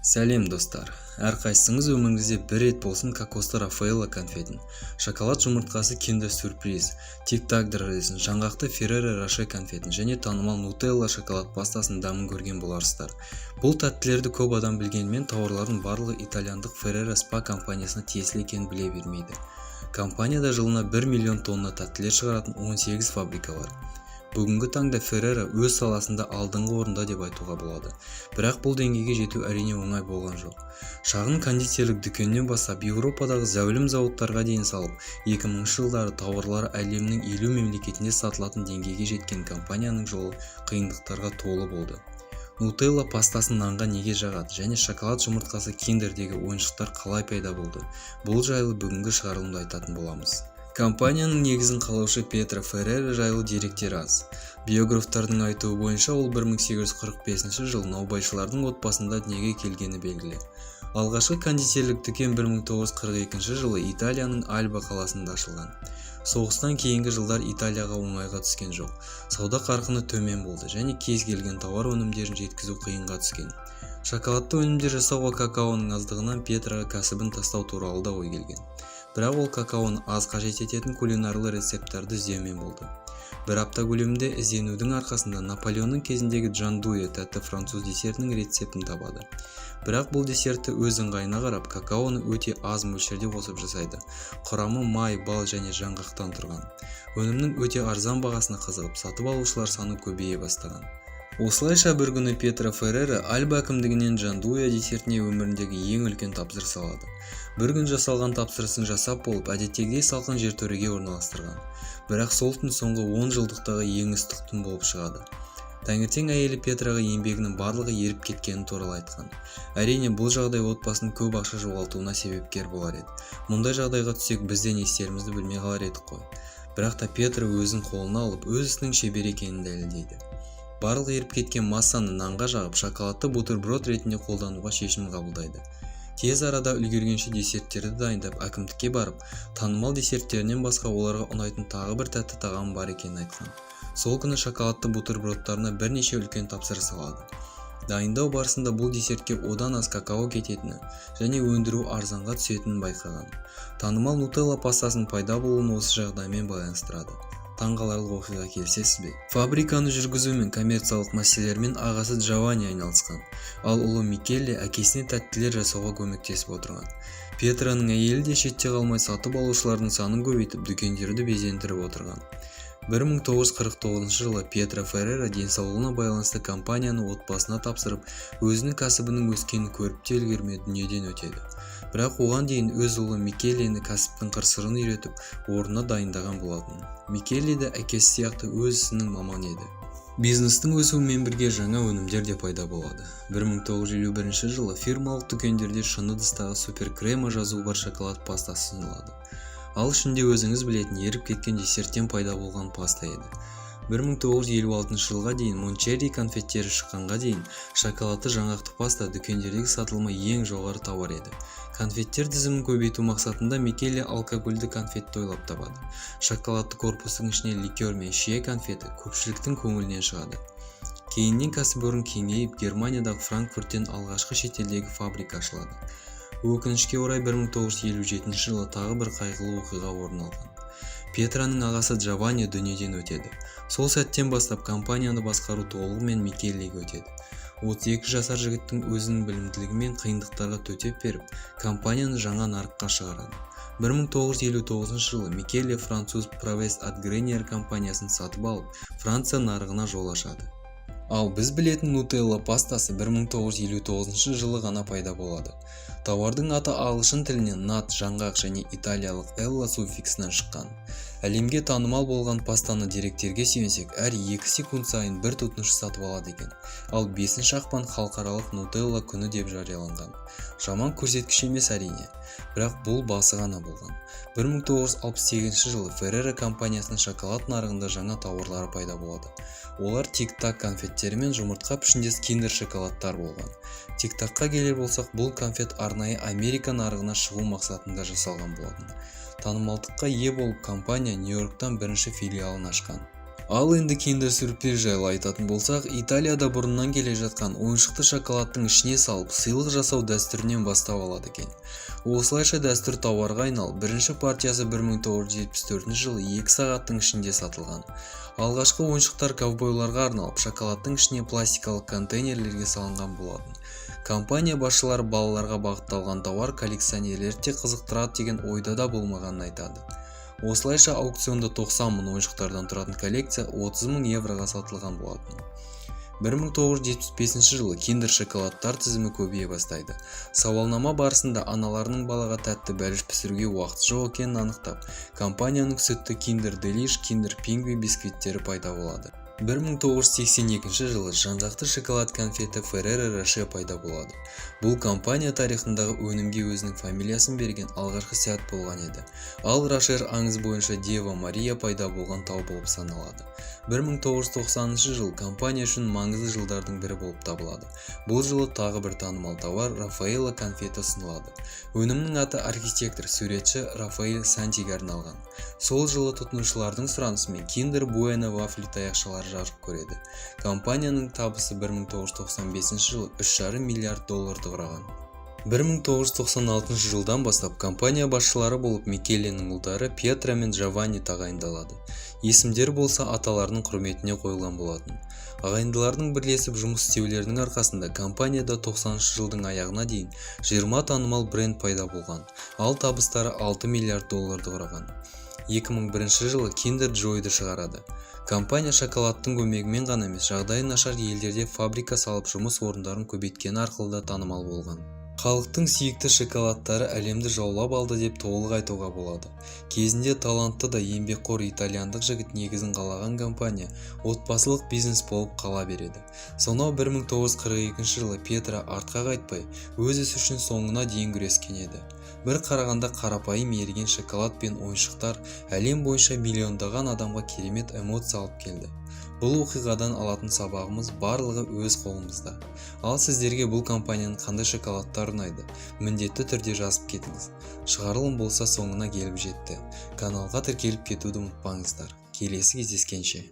Сәлем достар, әрқайсыңыз өміріңізде бір рет болсын кокосты Рафаэлло конфетін, шоколад жұмыртқасы Kinder Surprise, Tic-Tac дірілесін, жаңғақты Ferrero Rocher конфетін және танымал Nutella шоколад пастасын дамын көрген боларсыздар. Бұл тәттілерді көп адам білгенмен тауарлардың барлығы итальяндық Ferrero Spa компаниясына тиесілі екенін біле бермейді. Компанияда жылына 1 миллион тонна тәттілер шығаратын 18 фабрика бар. Бүгінгі таңда Ferrero өз саласында алдыңғы орында деп айтуға болады. Бірақ бұл деңгейге жету әрине оңай болған жоқ. Шағын кондитерлік дүкеннен бастап Еуропадағы зәулім зауыттарға дейін салып, 2000 жылдары тауарлары әлемнің 50 мемлекетінде сатылатын деңгейге жеткен компанияның жолы қиындықтарға толы болды. Nutella пастасын нанға неге жағады және шоколад жұмыртқасы Kinderдегі ойыншықтар қалай пайда болды? Бұл жайлы бүгінгі шығарылымда айтатын боламыз. Компанияның негізін қалаушы Пьетро Феррера жайлы деректер аз. Биографтардың айтуы бойынша ол 1845 жылы наубайшылардың отбасында дүниеге келгені белгілі. Алғашқы кондитерлік дүкен 1942 жылы Италияның Альба қаласында ашылған. Соғыстан кейінгі жылдар Италияға оңайға түскен жоқ. Сауда қарқыны төмен болды және кез келген тауар өнімдерін жеткізу қиынға түскен. Шоколадты өнімдер жасауға какаоның аздығынан Пьетроға кәсібін тастау туралы да ой келген. Бірақ ол какаоны аз қажет ететін кулинарлы рецепттарды іздеумен болды. Бір апта көлемінде ізденудің арқасында Наполеонның кезіндегі джандуя тәтті француз десертінің рецептін табады. Бірақ бұл десертті өз ыңғайына қарап, какаоны өте аз мөлшерде қосып жасайды. Құрамы май, бал және жаңғақтан тұрған. Өнімнің өте арзан бағасына қызығып, сатып алушылар саны көбейе бастаған. Осылайша бір күні Пьетро Феррера Альба әкімдігінен джандуя десертіне өміріндегі ең үлкен тапсырыс алады. Бір күн жасалған тапсырысын жасап болып, әдеттегідей салқын жертөреге орналастырған. Бірақ сол түн соңғы 10 жылдықтағы ең ыстық түн болып шығады. Таңертең әйелі Пьетроға еңбегінің барлығы еріп кеткені туралы айтқан. Әрине бұл жағдай отбасының көп ақша жоғалтуына себепкер болар еді. Мұндай жағдайға түссек біз де не істерімізді білмей қалар едік қой. Бірақ та Пьетро өзін қолына алып, өз ісінің шебер екенін дәлелдейді. Барлық еріп кеткен массаны нанға жағып, шоколадты бутерброд ретінде қолдануға шешім қабылдайды. Тез арада үлгергенше десерттерді дайындап, әкімдікке барып, танымал десерттерінен басқа оларға ұнайтын тағы бір тәтті тағам бар екенін айтқан. Сол күні шоколадты бутербродтарына бірнеше үлкен тапсырыс алады. Дайындау барысында бұл десертке одан аз какао кететіні және өндіру арзанға түсетінін байқаған. Танымал Nutella пастасының пайда болуын осы жағдаймен байланыстырады. Таңғаларлық оқиға келсесіз бе? Фабриканы жүргізу мен коммерциялық мәселелермен ағасы Джованни айналысқан, ал ұлы Микеле әкесіне тәттілер жасауға көмектесіп отырған. Пьетроның әйелі де шетте қалмай сатып алушылардың санын көбейтіп, дүкендерді безендіріп отырған. 1949 жылы Пьетро Феррера денсаулығына байланысты компанияны отбасына тапсырып, өзінің кәсібінің өскенін көріп те үлгермей дүниеден өтеді. Бірақ оған дейін өз ұлы Микелені кәсіптің қыр-сырын үйретіп, орнына дайындаған болатын. Микеле де әкесі сияқты өз ісінің маманы еді. Бизнестің өсуімен бірге жаңа өнімдер де пайда болады. 1951 жылы фирмалық дүкендерде шыны ыдыстағы супер крема жазуы бар шоколад пастасы ұсынылады. Ал ішінде өзіңіз білетін еріп кеткен десерттен пайда болған паста еді. 1956 жылға дейін Мончерри конфеттері шыққанға дейін шоколадты жаңғақты паста дүкендердегі сатылымы ең жоғары тауар еді. Конфеттер тізімін көбейту мақсатында Микеле алкогольді конфетті ойлап табады. Шоколадты корпустың ішіне ликер мен шие конфеті көпшіліктің көңілінен шығады. Кейіннен кәсіпорын кеңейіп, Германиядағы Франкфурттен алғашқы шетелдегі фабрика ашылады. Өкінішке орай 1957 жылы тағы бір қайғылы оқиға орын алған. Пьетроның ағасы Джованни дүниеден өтеді. Сол сәттен бастап компанияны басқару толығымен Микелеге өтеді. 32 жасар жігіттің өзінің білімділігі мен қиындықтарға төтеп беріп, компанияны жаңа нарыққа шығарады. 1959 жылы Микеле француз Provest at Grenier компаниясын сатып алып, Франция нарығына жол ашады. Ал біз білетін Nutella пастасы 1959 жылы ғана пайда болады. Тауардың аты ағылшын тілінен нат, жаңғақ және италиялық элла суффиксінен шыққан. Әлемге танымал болған пастаны деректерге сүйенсек, әр 2 секунд сайын бір тұтынушы сатып алады екен. Ал 5 ақпан халықаралық Nutella күні деп жарияланған. Жаман көрсеткіш емес әрине, бірақ бұл басы ғана болған. 1968 жылы Ferrero компаниясының шоколад нарығында жаңа тауарлары пайда болады. Олар Tic-Tac конфеттері мен жұмыртқа пішіндес Kinder шоколадтар болған. Tic-Tacқа келер болсақ, бұл конфет арнайы Америка нарығына шығу мақсатында жасалған болатын. Танымалдыққа ие болып, компания Нью-Йорктан бірінші филиалын ашқан. Ал енді киндер сюрприз жайлы айтатын болсақ, Италияда бұрыннан келе жатқан ойыншықты шоколадтың ішіне салып сыйлық жасау дәстүрінен бастау алады екен. Осылайша дәстүр тауарға айналып, бірінші партиясы 1974 жылы 2 сағаттың ішінде сатылған. Алғашқы ойыншықтар ковбойларға арналып, шоколадтың ішіне пластикалық контейнерлерге салынған болатын. Компания басшылары балаларға бағытталған тауар коллекционерлерді қызықтырады деген ойда да болмағанын айтады. Осылайша аукционда 90 мың ойыншықтардан тұратын коллекция 30 мың евроға сатылған болатын. 1975 жылы киндер шоколадтар тізімі көбейе бастайды. Сауалнама барысында аналарының балаға тәтті бәліш пісіруге уақыты жоқ екенін анықтап, компанияның сүтті киндер делиш, киндер пингви бисквиттері пайда болады. 1982 жылы жаңғақты шоколад конфеті Ferrero Rocher пайда болады. Бұл компания тарихындағы өнімге өзінің фамилиясын берген алғашқы сәт болған еді. Ал Рошер аңыз бойынша Дева Мария пайда болған тау болып саналады. 1990 жыл компания үшін маңызды жылдардың бірі болып табылады. Бұл жылы тағы бір танымал тауар Рафаэлло конфеті ұсынылады. Өнімнің аты архитектор, суретші Рафаэль Сантиге арналған. Сол жылы тұтынушылардың сұранысымен Kinder Bueno вафли таяқшалары жарық көреді. Компанияның табысы 1995 жылы $3,5 миллиард құраған. 1996 жылдан бастап компания басшылары болып Микелленің ұлдары Пьетро мен Джованни тағайындалады. Есімдер болса аталарының құрметіне қойылған болатын. Ағайындылардың бірлесіп жұмыс істеулерінің арқасында компанияда 90 жылдың аяғына дейін 20 танымал бренд пайда болған, ал табыстары $6 миллиард құраған. 2001 жылы Kinder Joy'ды шығарады. Компания шоколадтың көмегімен ғана емес, жағдайы нашар елдерде фабрика салып жұмыс орындарын көбейткені арқылы да танымал болған. Халықтың сүйікті шоколадтары әлемді жаулап алды деп толық айтуға болады. Кезінде талантты да еңбекқор итальяндық жігіт негізін қалаған компания отбасылық бизнес болып қала береді. Сонау 1942 жылы Пьетро артқа қайтпай, өз ісі үшін соңына дейін күрескен еді. Бір қарағанда қарапайым еріген шоколад пен ойыншықтар әлем бойынша миллиондаған адамға керемет эмоция алып келді. Бұл оқиғадан алатын сабағымыз барлығы өз қолымызда. Ал сіздерге бұл компанияның қандай шоколадтар ұнайды? Міндетті түрде жазып кетіңіз. Шығарылым болса соңына келіп жетті. Каналға тіркеліп кетуді ұмытпаңыздар. Келесі кездескенше.